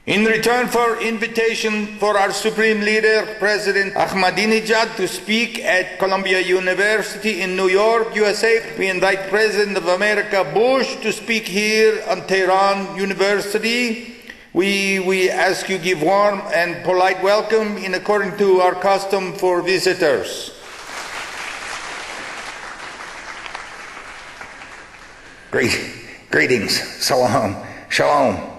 In return for invitation for our Supreme Leader, President Ahmadinejad, to speak at Columbia University in New York, USA, we invite President of America Bush to speak here on Tehran University. We ask you give warm and polite welcome in accordance to our custom for visitors. Greetings, salam, shalom.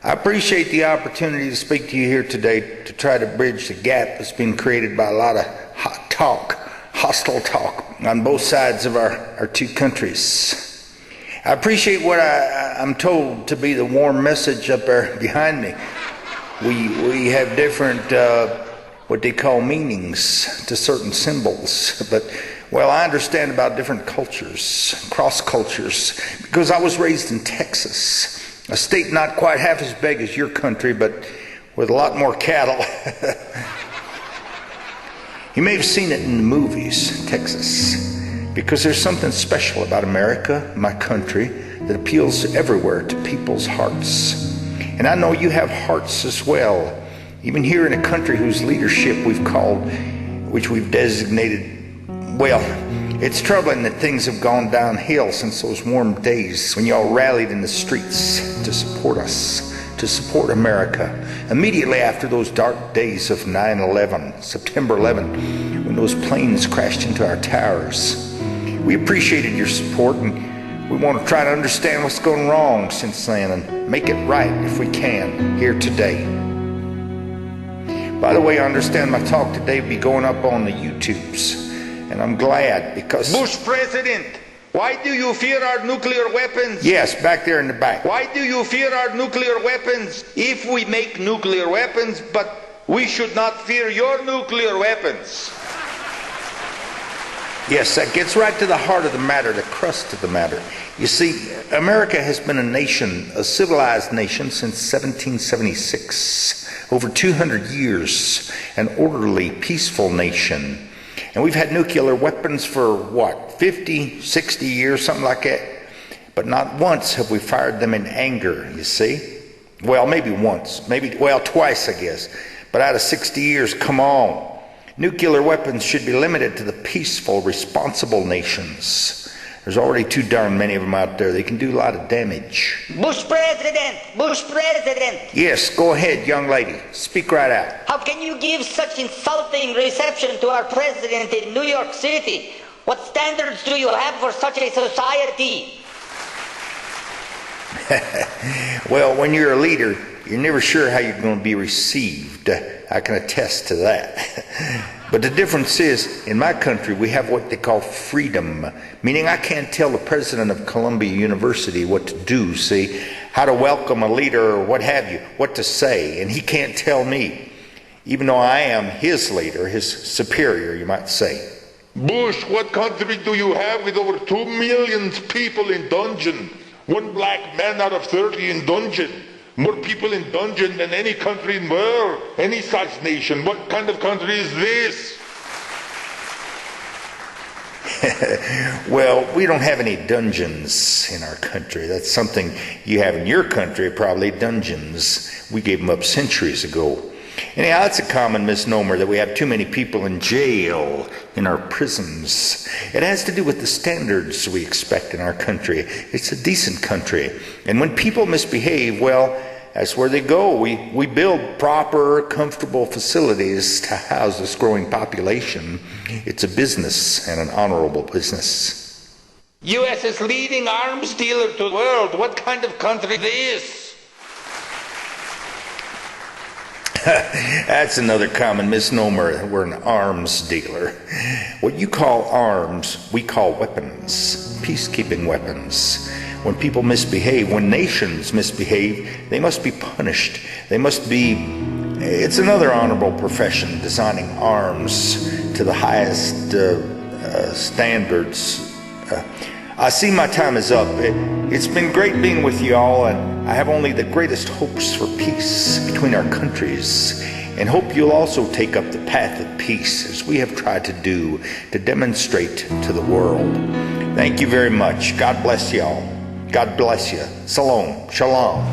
I appreciate the opportunity to speak to you here today to try to bridge the gap that's been created by a lot of hostile talk on both sides of our two countries. I appreciate what I'm told to be the warm message up there behind me. We have different, what they call meanings to certain symbols, but well, I understand about different cultures, cross cultures, because I was raised in Texas. A state not quite half as big as your country, but with a lot more cattle. You may have seen it in the movies, Texas, because there's something special about America, my country, that appeals everywhere to people's hearts. And I know you have hearts as well, even here in a country whose leadership we've called, which we've designated, well, it's troubling that things have gone downhill since those warm days when y'all rallied in the streets to support us, to support America. Immediately after those dark days of 9/11, September 11, when those planes crashed into our towers. We appreciated your support, and we want to try to understand what's gone wrong since then and make it right if we can here today. By the way, I understand my talk today will be going up on the YouTubes. And I'm glad because... Bush President, why do you fear our nuclear weapons? Yes, back there in the back. Why do you fear our nuclear weapons if we make nuclear weapons, but we should not fear your nuclear weapons? Yes, that gets right to the heart of the matter, the crust of the matter. You see, America has been a nation, a civilized nation, since 1776. Over 200 years, an orderly, peaceful nation. And we've had nuclear weapons for, what, 50, 60 years, something like that. But not once have we fired them in anger, you see. Well, maybe once, twice, I guess. But out of 60 years, come on. Nuclear weapons should be limited to the peaceful, responsible nations. There's already too darn many of them out there. They can do a lot of damage. Bush President! Bush President! Yes, go ahead, young lady. Speak right out. How can you give such insulting reception to our president in New York City? What standards do you have for such a society? Well, when you're a leader, you're never sure how you're going to be received. I can attest to that. But the difference is, in my country, we have what they call freedom, meaning I can't tell the president of Columbia University what to do, see, how to welcome a leader or what have you, what to say, and he can't tell me, even though I am his leader, his superior, you might say. Bush, what country do you have with over 2 million people in dungeon? 1 black man out of 30 in dungeon. More people in dungeon than any country in the world, any such nation. What kind of country is this? Well, we don't have any dungeons in our country. That's something you have in your country, probably, dungeons. We gave them up centuries ago. Anyhow, it's a common misnomer that we have too many people in jail in our prisons. It has to do with the standards we expect in our country. It's a decent country. And when people misbehave, well, that's where they go. We build proper, comfortable facilities to house this growing population. It's a business, and an honorable business. U.S. is leading arms dealer to the world. What kind of country is this? That's another common misnomer. We're an arms dealer. What you call arms, we call weapons, peacekeeping weapons. When people misbehave, when nations misbehave, they must be punished. They must be, it's another honorable profession, designing arms to the highest standards. I see my time is up. It's been great being with you all, and I have only the greatest hopes for peace between our countries, and hope you'll also take up the path of peace as we have tried to do, to demonstrate to the world. Thank you very much. God bless y'all. God bless you. Salam. Shalom.